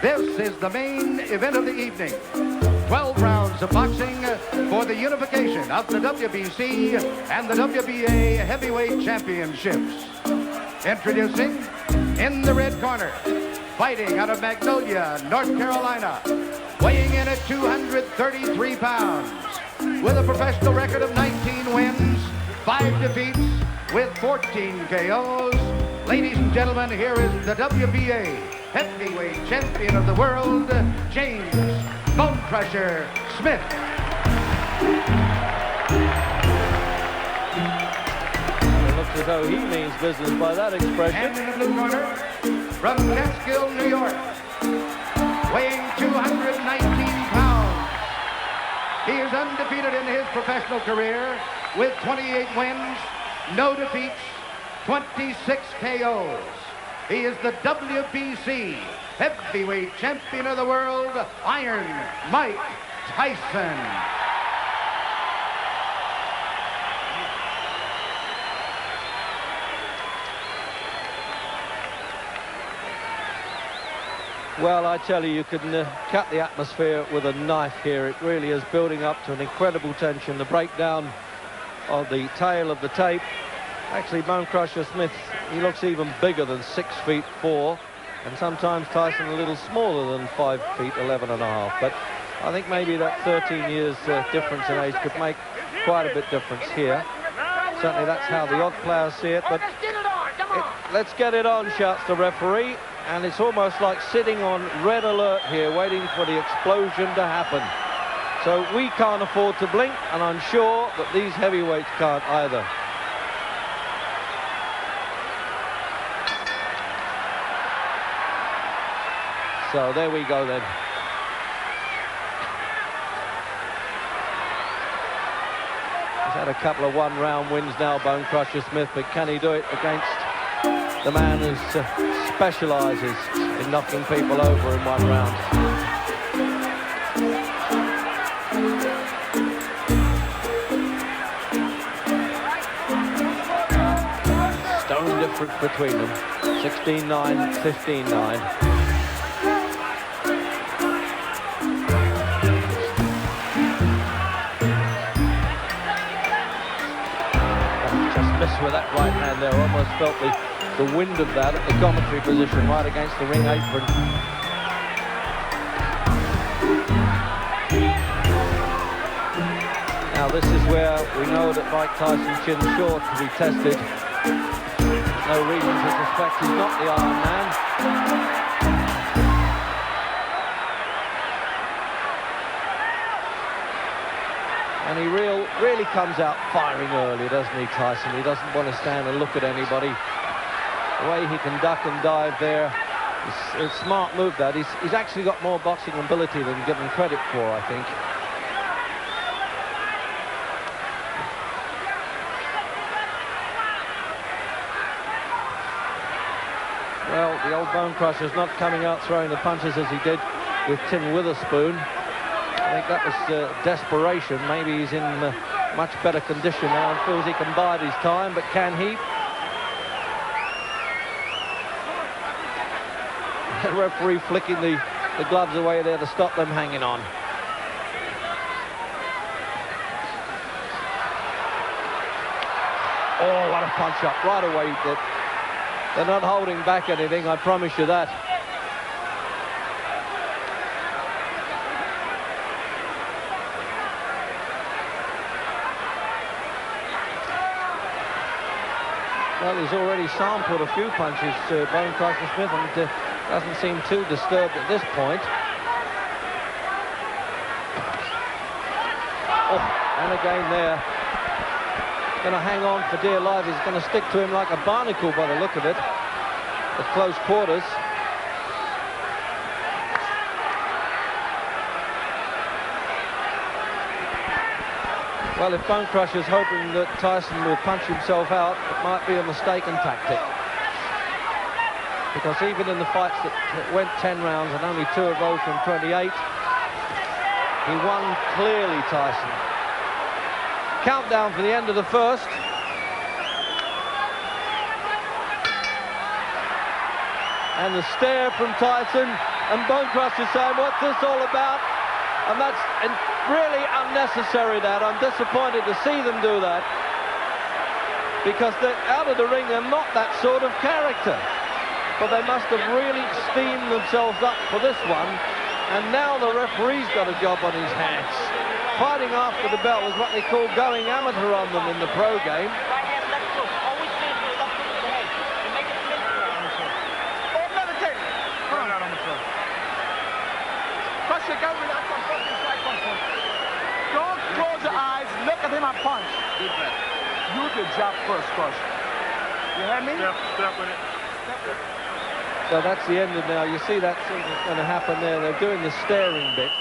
This is the main event of the evening. 12 rounds of boxing for the unification of the WBC and the WBA heavyweight championships. Introducing, in the red corner, fighting out of Magnolia, North Carolina, weighing in at 233 pounds, with a professional record of 19 wins, 5 defeats, with 14 KOs. Ladies and gentlemen, here is the WBA heavyweight champion of the world, James Bone Crusher Smith. It looks as though he means business by that expression. And in the blue corner, from Catskill, New York, weighing 219 pounds. He is undefeated in his professional career with 28 wins, no defeats, 26 KOs. He is the WBC heavyweight champion of the world, Iron Mike Tyson. Well, I tell you, you can cut the atmosphere with a knife here. It really is building up to an incredible tension. The breakdown of the tail of the tape. Actually, Bone Crusher Smith, he looks even bigger than 6'4", and sometimes Tyson a little smaller than 5'11½". But I think maybe that 13 years difference in age could make quite a bit difference here. Certainly that's how the odd players see it. But let's get it on, shouts the referee. And it's almost like sitting on red alert here, waiting for the explosion to happen. So we can't afford to blink, and I'm sure that these heavyweights can't either. So there we go then. He's had a couple of one-round wins now, Bone Crusher Smith, but can he do it against the man who specialises in knocking people over in one round? Stone difference between them, 16-9, 15-9. With that right hand there, almost felt the wind of that at the commentary position right against the ring apron. Now this is where we know that Mike Tyson's chin short to be tested. No reason to suspect he's not the Iron Man. And he really comes out firing early, doesn't he, Tyson? He doesn't want to stand and look at anybody. The way he can duck and dive there, it's a smart move, that. He's actually got more boxing ability than given credit for, I think. Well, the old Bone Crusher's not coming out throwing the punches as he did with Tim Witherspoon. I think that was desperation. Maybe he's in much better condition now and feels he can bide his time, but can he? The referee flicking the gloves away there to stop them hanging on. Oh, what a punch up right away. They're not holding back anything, I promise you that. Well, he's already sampled a few punches, Bone Crusher Smith, and doesn't seem too disturbed at this point. Oh, and again there. Going to hang on for dear life. He's going to stick to him like a barnacle by the look of it at close quarters. Well, if Bone Crusher's hoping that Tyson will punch himself out, it might be a mistaken tactic. Because even in the fights that went 10 rounds and only 2 of those from 28, he won clearly, Tyson. Countdown for the end of the first. And the stare from Tyson And Bone Crusher's saying, what's this all about? And that's really unnecessary, that. I'm disappointed to see them do that. Because they're out of the ring, they're not that sort of character. But they must have really steamed themselves up for this one. And now the referee's got a job on his hands. Fighting after the bell was what they call going amateur on them in the pro game. Don't close your eyes, look at him and punch. Deep breath. Do the jab first, Crush. You hear me? Step with it. So that's the end of now. You see that's going to happen there. They're doing the staring bit.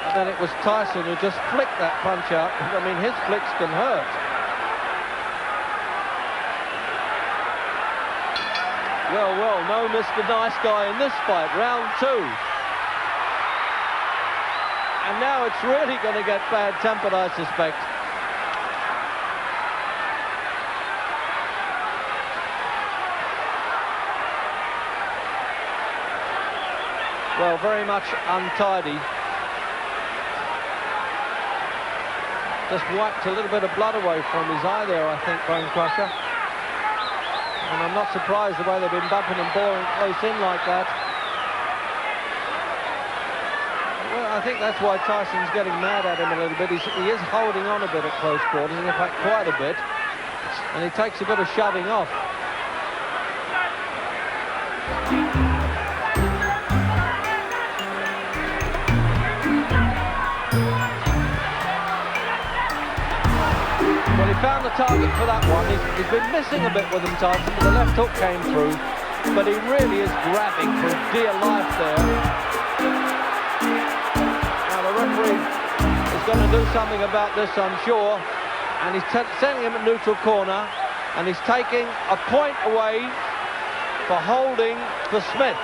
And then it was Tyson who just flicked that punch out. I mean, his flicks can hurt. Well, no Mr. Nice Guy in this fight. Round 2. And now it's really going to get bad-tempered, I suspect. Well, very much untidy. Just wiped a little bit of blood away from his eye there, I think, Bone Crusher. And I'm not surprised the way they've been bumping and boring close in like that. Well, I think that's why Tyson's getting mad at him a little bit. He is holding on a bit at close quarters, in fact, quite a bit. And he takes a bit of shoving off. Well, he found the target for that one. He's been missing a bit with him, Tyson, but the left hook came through. But he really is grabbing for dear life there. Now, the referee is going to do something about this, I'm sure. And he's sending him at neutral corner. And he's taking a point away for holding for Smith.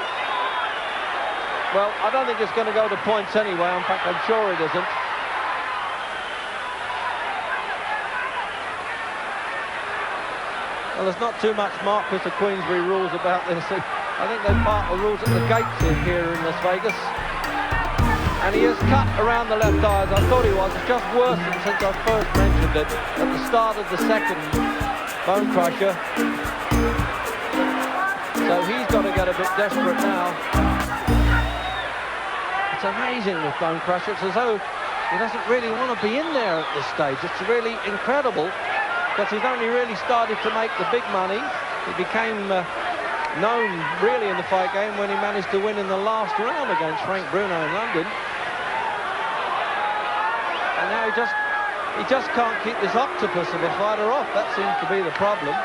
Well, I don't think it's going to go to points anyway. In fact, I'm sure it isn't. Well, there's not too much Marquis of Queensberry rules about this. I think they part the rules at the gates in here in Las Vegas. And he has cut around the left eye, as I thought he was. It's just worsened since I first mentioned it at the start of the second Bone Crusher. So he's got to get a bit desperate now. It's amazing with Bone Crusher. It's as though he doesn't really want to be in there at this stage. It's really incredible. Because he's only really started to make the big money. He became known really in the fight game when he managed to win in the last round against Frank Bruno in London. And now he just can't keep this octopus of a fighter off. That seems to be the problem.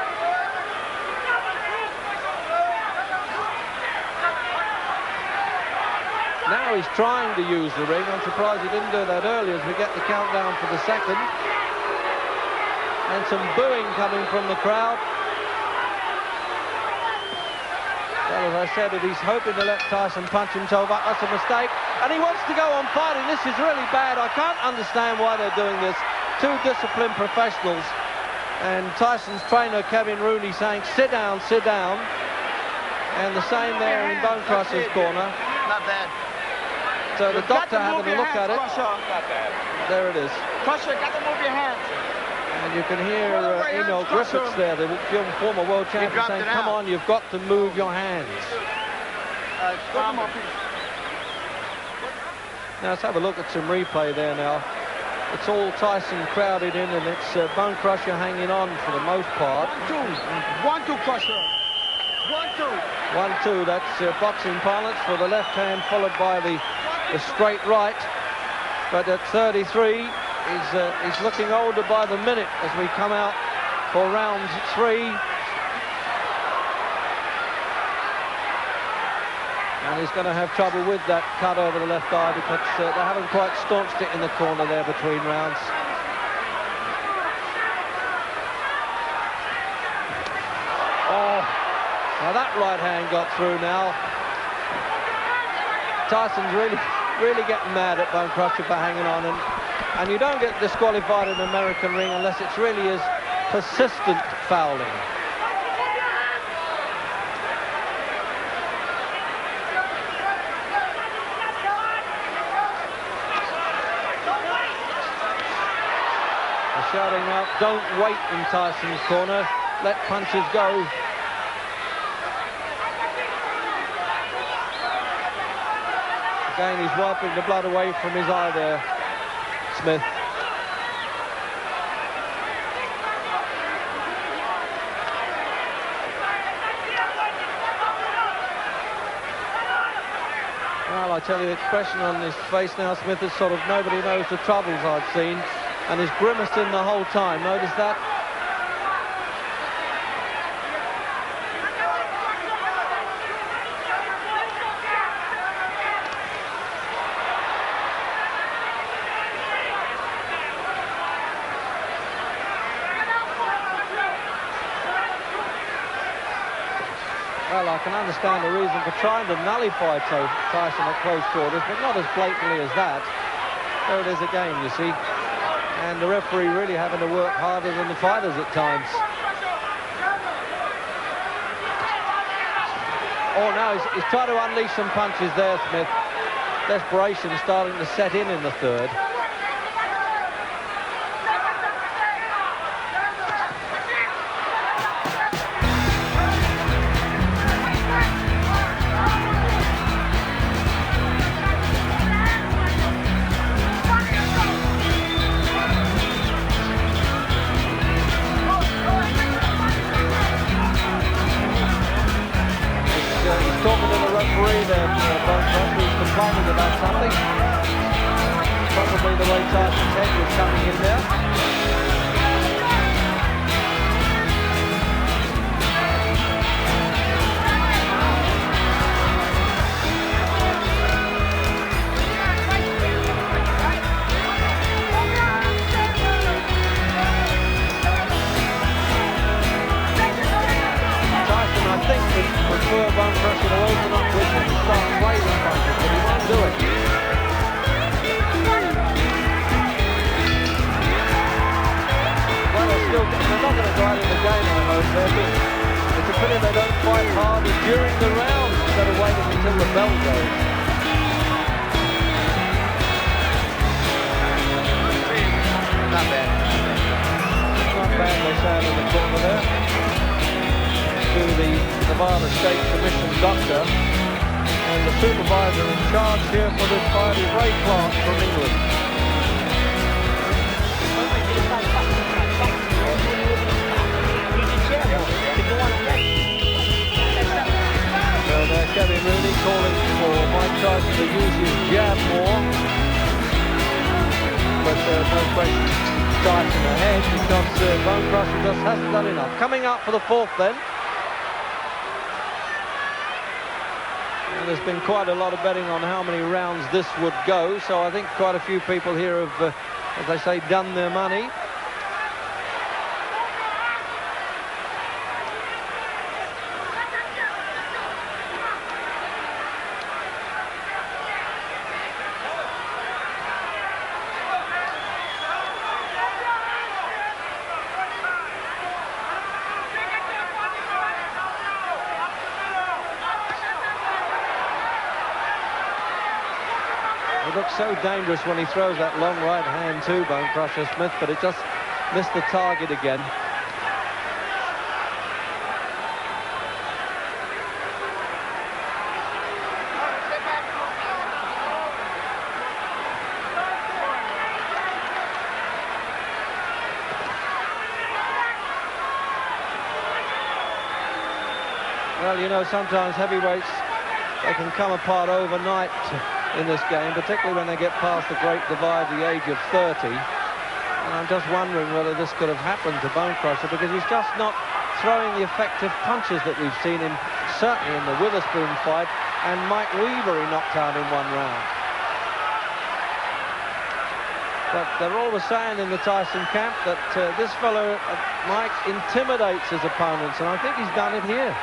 Now he's trying to use the ring. I'm surprised he didn't do that earlier as we get the countdown for the second. And some booing coming from the crowd. Well, as I said, he's hoping to let Tyson punch himself up. That's a mistake. And he wants to go on fighting. This is really bad. I can't understand why they're doing this. Two disciplined professionals. And Tyson's trainer, Kevin Rooney, saying, sit down, sit down. And the same there in Bone Crusher's corner. Not bad. So the doctor having a look at it. There it is. Crusher, got to move your hands. And you can hear Emil Griffiths there, the former world champion, saying, come on, you've got to move your hands. Now let's have a look at some replay there now. It's all Tyson crowded in, and it's Bone Crusher hanging on for the most part. 1-2 Crusher. 1-2, that's boxing parlance for the left hand, followed by the straight right. But at 33, he's looking older by the minute as we come out for round 3. And he's going to have trouble with that cut over the left eye because they haven't quite staunched it in the corner there between rounds. Oh, now that right hand got through now. Tyson's really getting mad at Bone Crusher for hanging on, and you don't get disqualified in an American ring unless it really is persistent fouling. shouting out, don't wait in Tyson's corner, let punches go. Again, he's wiping the blood away from his eye there, Smith. Well, I tell you, the expression on his face now, Smith, is sort of nobody knows the troubles I've seen, and he's grimacing the whole time. Notice that? Well, I can understand the reason for trying to nullify Tyson at close quarters, but not as blatantly as that. There it is again, you see. And the referee really having to work harder than the fighters at times. Oh, no, he's trying to unleash some punches there, Smith. Desperation starting to set in the third. Complaining about something. Probably the way Tyson's head was coming in there. Tyson, I think, would prefer Bone Crusher to open up with him and start blazing punches, but he won't do it. Well, they're not going to go out in the game, I hope. It's a pity they don't fight harder during the round instead of waiting until the bell goes. Not bad. Not bad, they stand in the corner there. To the Nevada State Commission doctor. And the supervisor in charge here for this fight is Ray Clark from England. So there's Kevin Rooney calling for Mike Tyson to use his jab more. But no question, Tyson ahead because Bone Crusher just hasn't done enough. Coming up for the fourth then. There's been quite a lot of betting on how many rounds this would go, so I think quite a few people here have, as they say, done their money. It looks so dangerous when he throws that long right hand too, Bone Crusher Smith, but it just missed the target again. Well, you know, sometimes heavyweights, they can come apart overnight in this game, particularly when they get past the great divide, the age of 30. And I'm just wondering whether this could have happened to Bone Crusher, because he's just not throwing the effective punches that we've seen him, certainly in the Witherspoon fight, and Mike Weaver he knocked out in one round. But they're always saying in the Tyson camp that this fellow, Mike, intimidates his opponents, and I think he's done it here.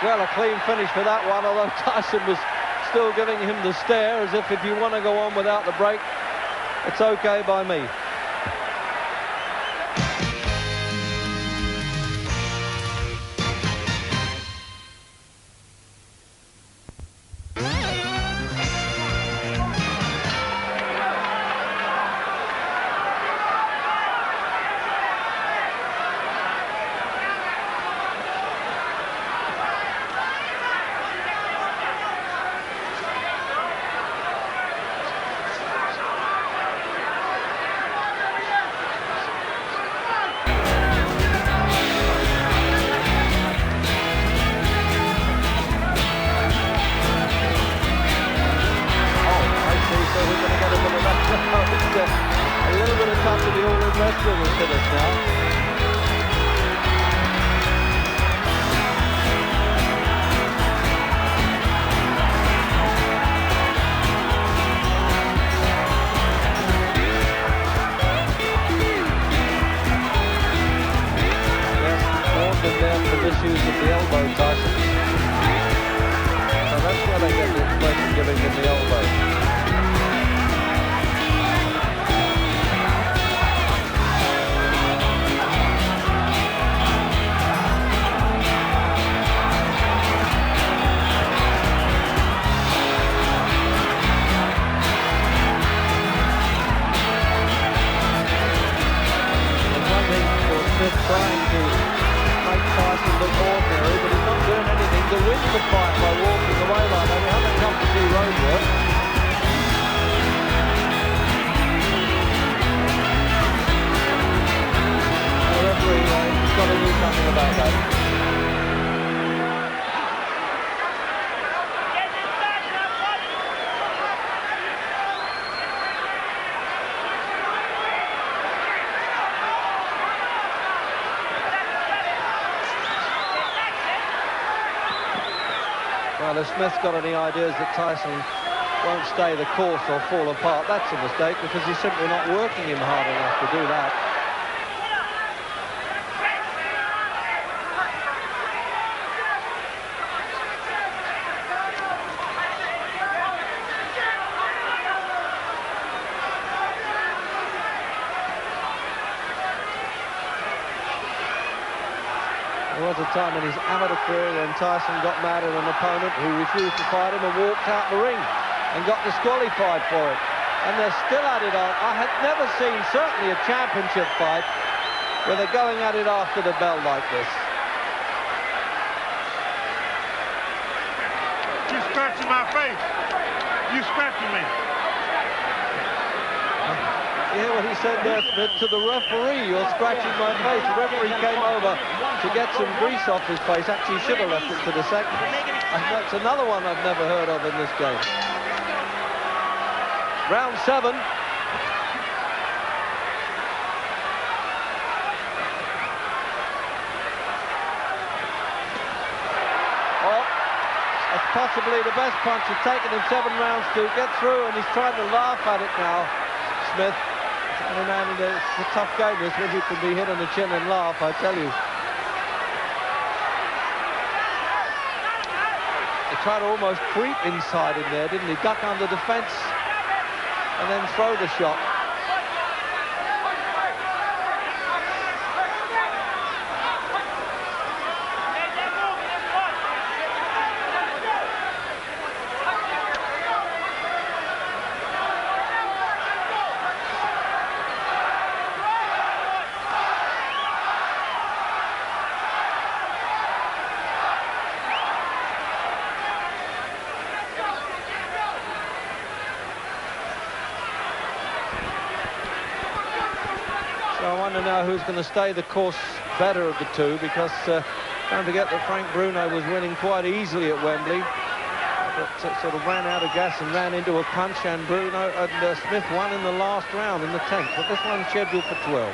Well, a clean finish for that one, although Tyson was still giving him the stare, as if you want to go on without the break, It's okay by me. A little bit of touch of the all-in wrestling has hit us now. Yes, warned him there for misuse of the elbow, Tyson. So that's why they get the impression giving him the elbow. Trying to make Tyson look ordinary, but he's not doing anything to win the fight by walking away like that. We haven't come to see road work. The referee has got to do something about that. Well, if Smith's got any ideas that Tyson won't stay the course or fall apart, that's a mistake, because he's simply not working him hard enough to do that. There was a time in his amateur career when Tyson got mad at an opponent who refused to fight him and walked out the ring and got disqualified for it. And they're still at it. I had never seen, certainly, a championship fight where they're going at it after the bell like this. You scratching my face. You scratching me. You hear what he said there, Smith, to the referee? You're scratching my face. The referee came over to get some grease off his face. Actually, should have left it to the second. And that's another one I've never heard of in this game. Round 7. Oh, that's possibly the best punch. It's taken him 7 rounds to get through, and he's trying to laugh at it now, Smith. And it's a tough game, this, when you can be hit on the chin and laugh, I tell you. He tried to almost creep inside in there, didn't he? Duck under defence and then throw the shot. So I wonder now who's going to stay the course better of the two, because don't forget that Frank Bruno was winning quite easily at Wembley, but sort of ran out of gas and ran into a punch, and Bruno and Smith won in the last round, in the 10th, but this one's scheduled for 12.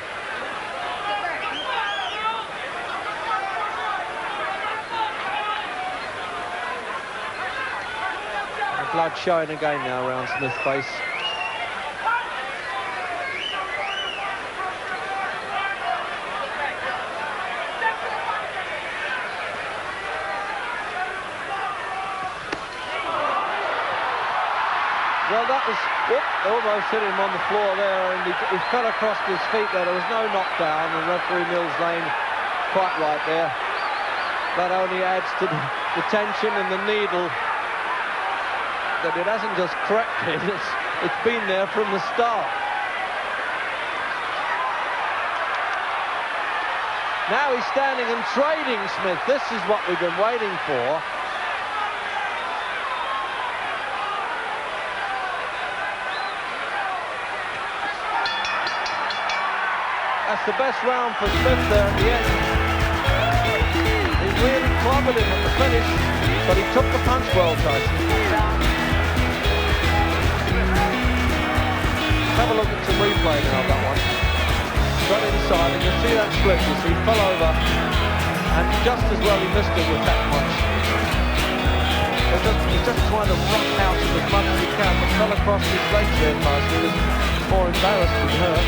The blood showing again now around Smith's face. Well, that was... Whoop, they almost hit him on the floor there, and he fell across his feet there. There was no knockdown, and referee Mills Lane quite right there. That only adds to the tension and the needle that it hasn't just corrected, it's been there from the start. Now he's standing and trading Smith. This is what we've been waiting for. That's the best round for Smith there at the end. He really clobbered him at the finish, but he took the punch well, Tyson. Have a look at some replay now of that one. Got inside, and you see that split. You see, he fell over, and just as well he missed it with that punch. He's just trying to rock out as much as he can, but fell across his legs there, Tyson. He was more embarrassed than hurt.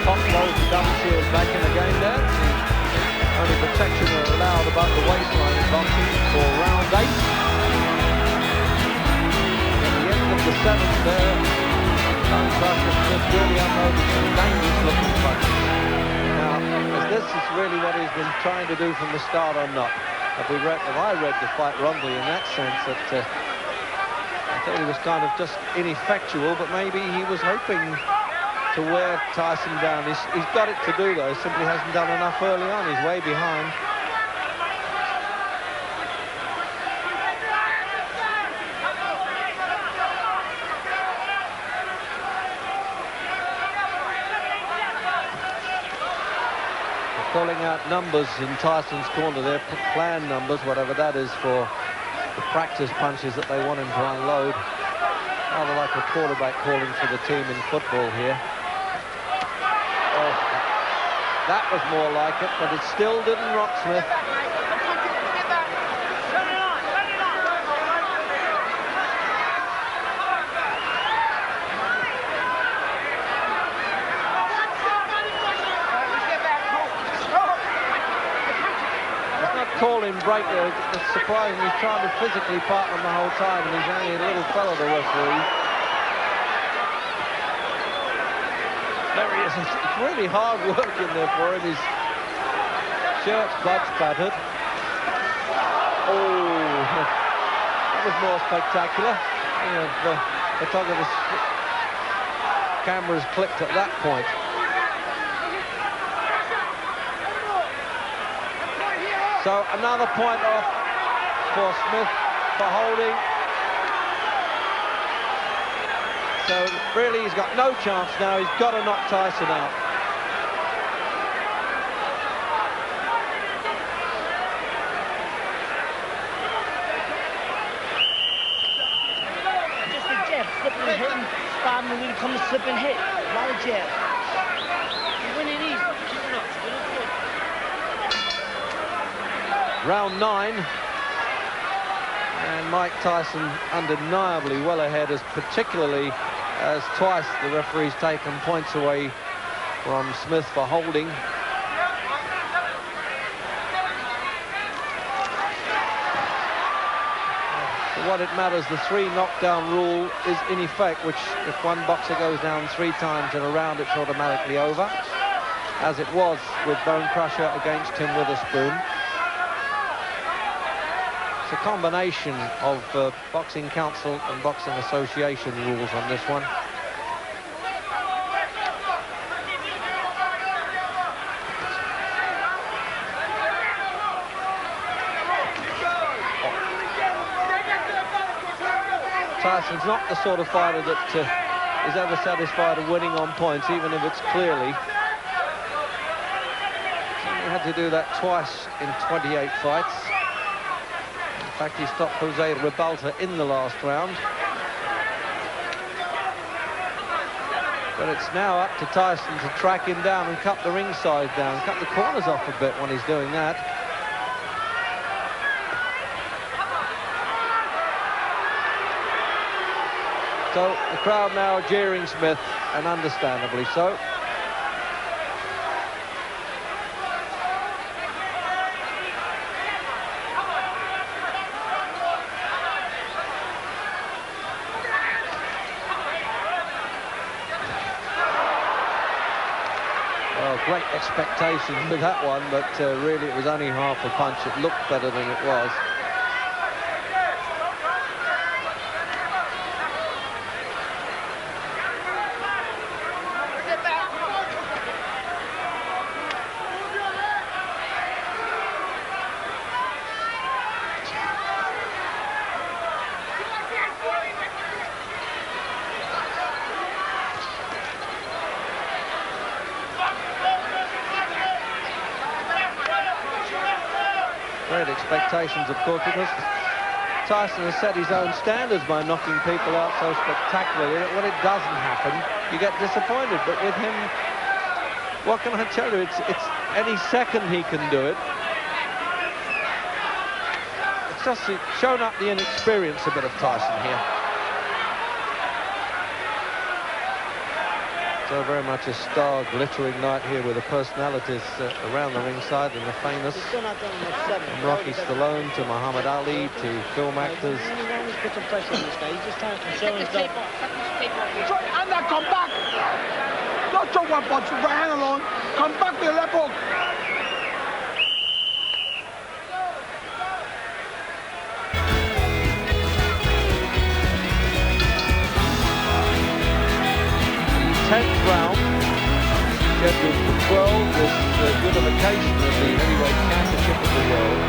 Top roll to double shield back in the game there. Only protection are allowed above the waistline in boxing for round 8. The 7th there, Bone Crusher Smith really unloaded some dangerous looking punches. Now, is this is really what he's been trying to do from the start or not? If I read the fight wrongly in that sense, that I thought he was kind of just ineffectual, but maybe he was hoping to wear Tyson down. He's got it to do though, simply hasn't done enough early on. He's way behind. Calling out numbers in Tyson's corner there, plan numbers, whatever that is, for the practice punches that they want him to unload. Rather like a quarterback calling for the team in football here. Oh, that was more like it, but it still didn't rock Smith. Call him break there. It's surprising. He's trying to physically partner him the whole time, and he's only a little fellow, the referee. There he is. It's really hard work in there for him. His shirt's blood spattered. Oh, that was more spectacular. You know, the photographer's cameras clicked at that point. So another point off for Smith for holding. So really he's got no chance now. He's got to knock Tyson out. Just a jab, flipping and hitting, spamming when he comes to slip and hit. A lot of jabs. You win it easy. Keep it up. Round 9, and Mike Tyson undeniably well ahead, particularly as twice the referee's taken points away from Smith for holding. For what it matters, the 3 knockdown rule is in effect, which if one boxer goes down 3 times in a round, it's automatically over, as it was with Bone Crusher against Tim Witherspoon. It's a combination of Boxing Council and Boxing Association rules on this one. Tyson's not the sort of fighter that is ever satisfied of winning on points, even if it's clearly. He had to do that twice in 28 fights. In fact, he stopped Jose Ribalta in the last round. But it's now up to Tyson to track him down and cut the ring size down, cut the corners off a bit when he's doing that. So the crowd now jeering Smith, and understandably so. great expectations with that one, but really it was only half a punch. It looked better than it was. Great expectations, of course, because Tyson has set his own standards by knocking people out so spectacularly that when it doesn't happen, you get disappointed. But with him, what can I tell you? It's any second he can do it. It's just shown up the inexperience a bit of Tyson here. So very much a star, glittering night here with the personalities around the ringside and the famous, from Rocky Stallone to Muhammad Ali to film actors. Put some pressure on this guy. He's just trying to show his dog. And now come back. Don't throw one punch, right hand alone. Come back to the left hook. The 10th round, scheduled for 12, this unification of the heavyweight championship of the world.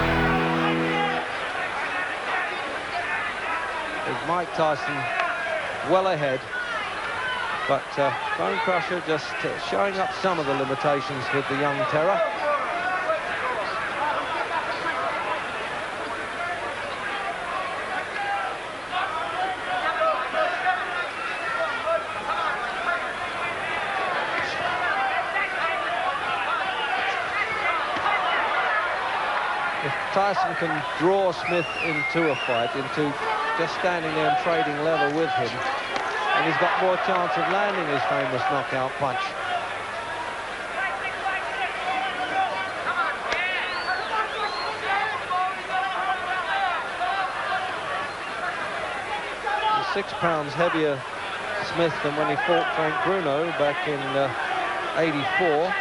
With Mike Tyson well ahead, but Bone Crusher just showing up some of the limitations with the young terror. If Tyson can draw Smith into a fight, into just standing there and trading level with him, and he's got more chance of landing his famous knockout punch. He's 6 pounds heavier, Smith, than when he fought Frank Bruno back in '84,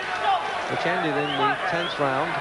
which ended in the 10th round.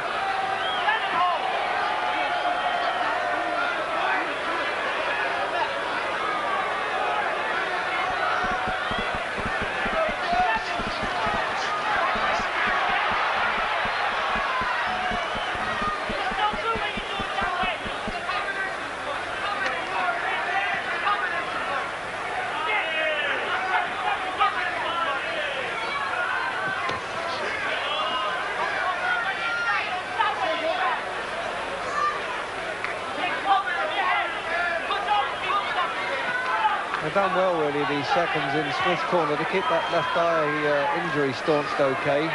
They've done well, really, these seconds in Smith's corner to keep that left eye injury staunched okay.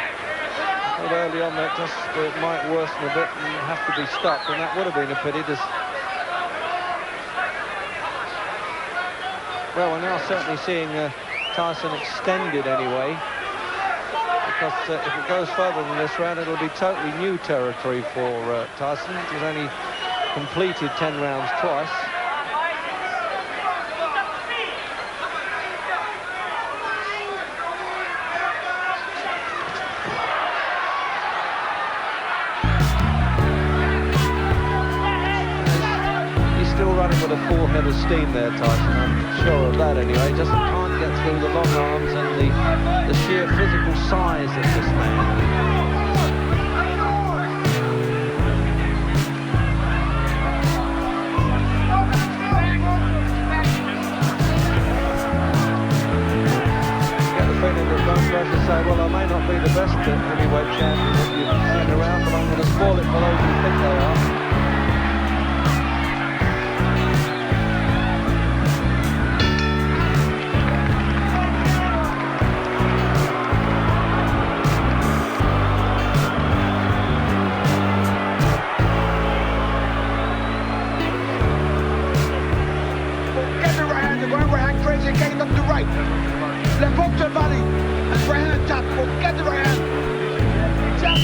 But early on, that just might worsen a bit and have to be stopped, and that would have been a pity. Well, we're now certainly seeing Tyson extended anyway, because if it goes further than this round, it'll be totally new territory for Tyson. He's only completed 10 rounds twice. Running with a full head of steam there, Tyson. I'm sure of that anyway. Just can't get through the long arms and the sheer physical size of this man. Get the feeling that Bone Crusher say, well, I may not be the best heavyweight champion that you've seen around, but I'm going to spoil it for those who think they are. Getting up to right. Left hook to the body. And right hand top. Get the right hand. Jump.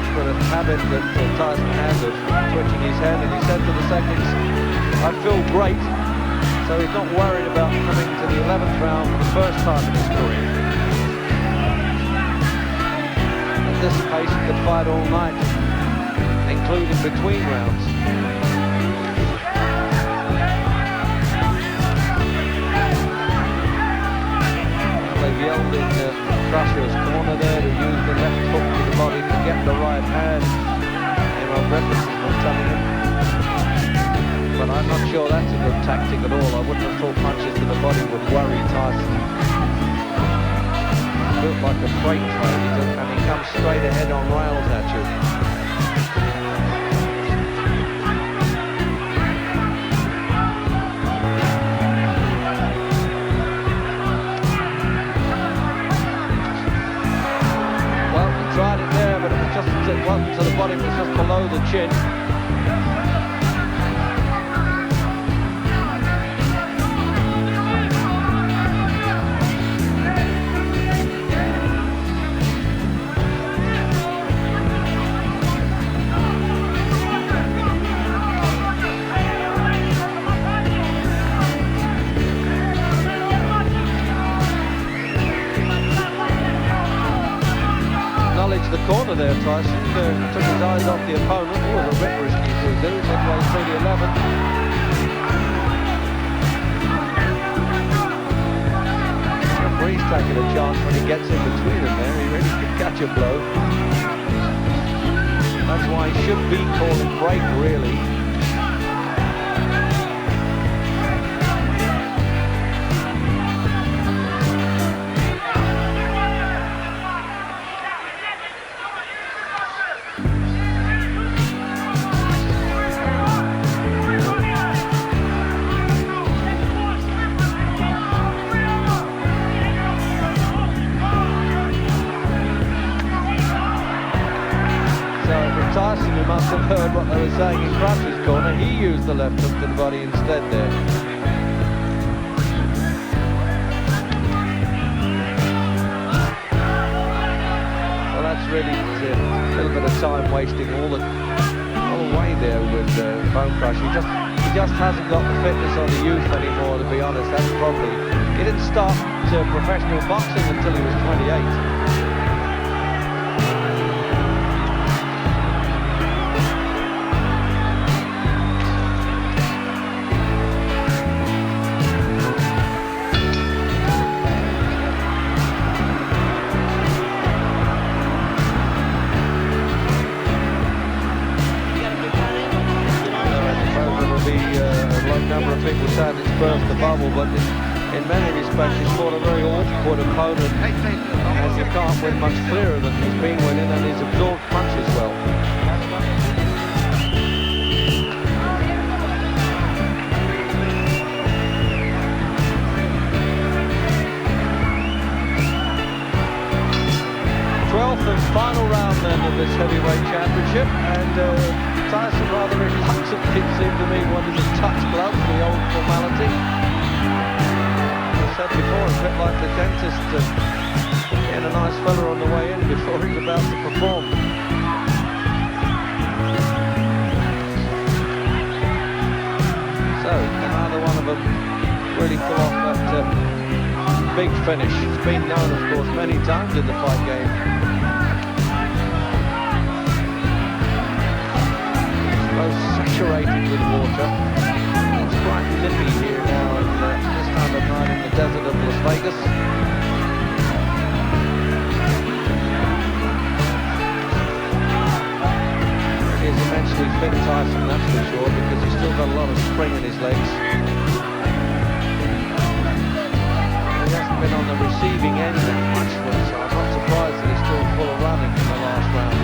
approach, but a habit that Tyson has of twitching his hand, and he said to the seconds, I feel great. So he's not worried about coming to the 11th round for the first time in his career. At this pace, he could fight all night, including between rounds. They've yelled in Crusher's corner there to use the left hook to the body to get the right hand. Everyone references what's telling him. But I'm not sure that's a good tactic at all. I wouldn't have thought punches to the body would worry Tyson. Built like a freight train, and he comes straight ahead on rails at you. Tried it there, but it was just, it wasn't to the body, it was just below the chin. The corner there, Tyson took his eyes off the opponent. Oh, a bit risky to do, midway through the 11th. The referee's taking a chance when he gets in between them there. He really could catch a blow. That's why he should be calling break, really. Tyson, who must have heard what they were saying in Crutch's corner, he used the left hook to the body instead there. Well, that's really a little bit of time wasting all the way there with Bone Crush. He just hasn't got the fitness or the youth anymore, to be honest. That's probably... He didn't start professional boxing until he was 28. Number of people saying it's burst the bubble, but in many respects he's fought a very awkward opponent, as you can't win much clearer than he's been winning, and he's absorbed punches well. And final round then of this heavyweight championship, and Tyson rather reluctantly, it seemed to me, wanted to touch gloves, the old formality. As I said before, it's a bit like the dentist getting a nice fella on the way in before he's about to perform. So, neither one of them really pull off that big finish. It's been known, of course, many times in the fight game. Saturated with water. It's quite nippy here now at this time of night in the desert of Las Vegas. He is immensely fit, Tyson, that's for sure, because he's still got a lot of spring in his legs. He hasn't been on the receiving end that much for him, so I'm not surprised that he's still full of running in the last round.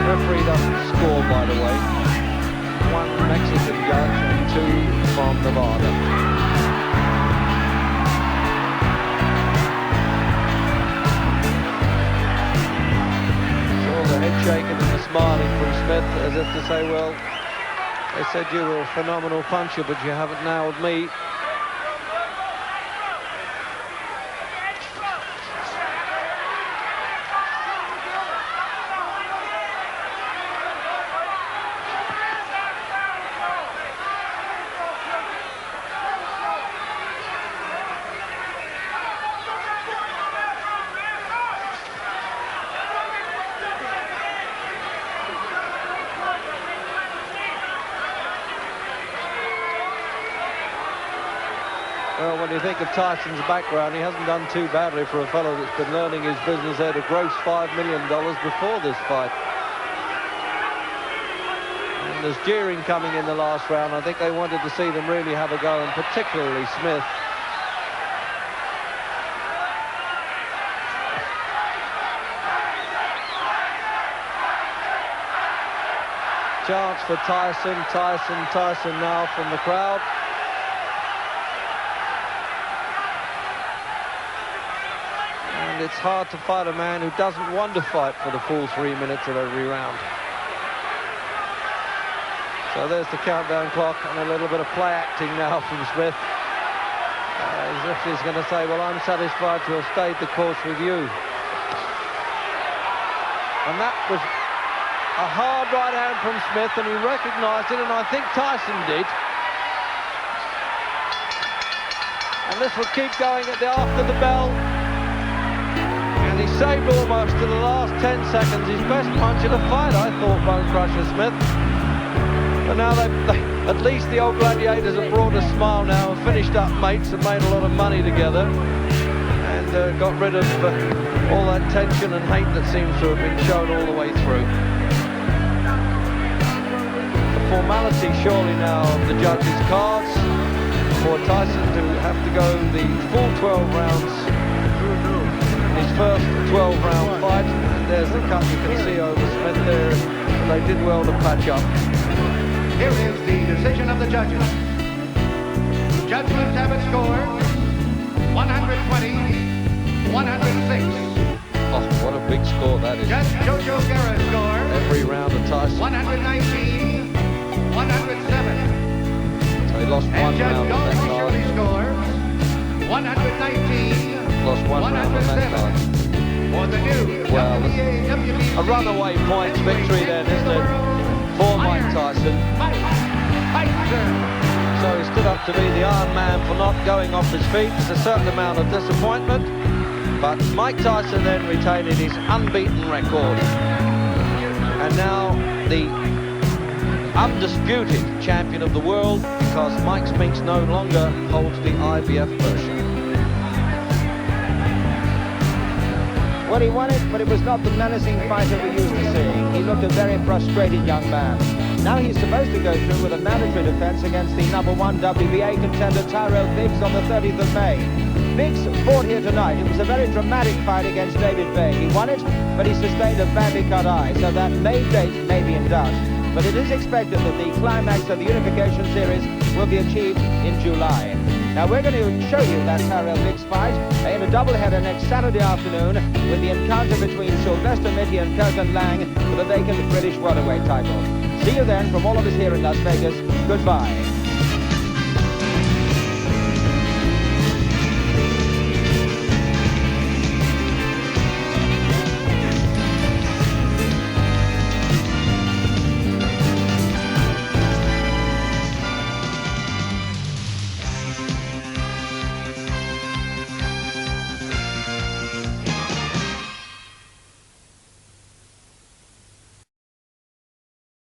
Referee doesn't score, by the way. 1 Mexican judge and 2 from Nevada. Saw the head shaking and the smiling from Smith, as if to say, well, they said you were a phenomenal puncher, but you haven't nailed me. when you think of Tyson's background, he hasn't done too badly for a fellow that's been learning his business there to gross $5 million before this fight. And there's jeering coming in the last round. I think they wanted to see them really have a go, and particularly Smith. Chance for Tyson, Tyson now from the crowd. And it's hard to fight a man who doesn't want to fight for the full 3 minutes of every round. So there's the countdown clock, and a little bit of play acting now from Smith. As if he's going to say, well, I'm satisfied to have stayed the course with you. And that was a hard right hand from Smith, and he recognised it, and I think Tyson did. And this will keep going after the bell. And he saved almost to the last 10 seconds his best punch of the fight, I thought, Bone Crusher Smith. But now at least the old gladiators have brought a smile now and finished up mates and made a lot of money together. And got rid of all that tension and hate that seems to have been shown all the way through. Formality surely now of the judges' cards for Tyson to have to go the full 12 rounds in his first 12-round fight. And there's the cut you can see over Smith there. They did well to patch up. Here is the decision of the judges. Judgments have it scored 120-106. Oh, what a big score that is. Judge Jojo Guerra's score Every round of Tyson. 119-107. So he lost one And Judge round on that Don card. Shirley scores 119. Lost one round on that card. For the new Well, WBC a runaway points victory then, isn't it, for Mike Tyson. Mike Tyson. So he stood up to be the Iron Man for not going off his feet. There's a certain amount of disappointment, but Mike Tyson then retaining his unbeaten record. And now the undisputed champion of the world, because Mike Spinks no longer holds the IBF version. Well, he won it, but it was not the menacing fighter we used to seeing. He looked a very frustrated young man. Now he's supposed to go through with a mandatory defense against the #1 WBA contender Tyrell Biggs on the 30th of May. Biggs fought here tonight. It was a very dramatic fight against David Bay. He won it, but he sustained a badly cut eye, so that May date may be in doubt. But it is expected that the climax of the Unification Series will be achieved in July. Now we're going to show you that Tyrell Biggs fight in a doubleheader next Saturday afternoon with the encounter between Sylvester Mitty and Kirkland Lang for the vacant British welterweight title. See you then from all of us here in Las Vegas. Goodbye.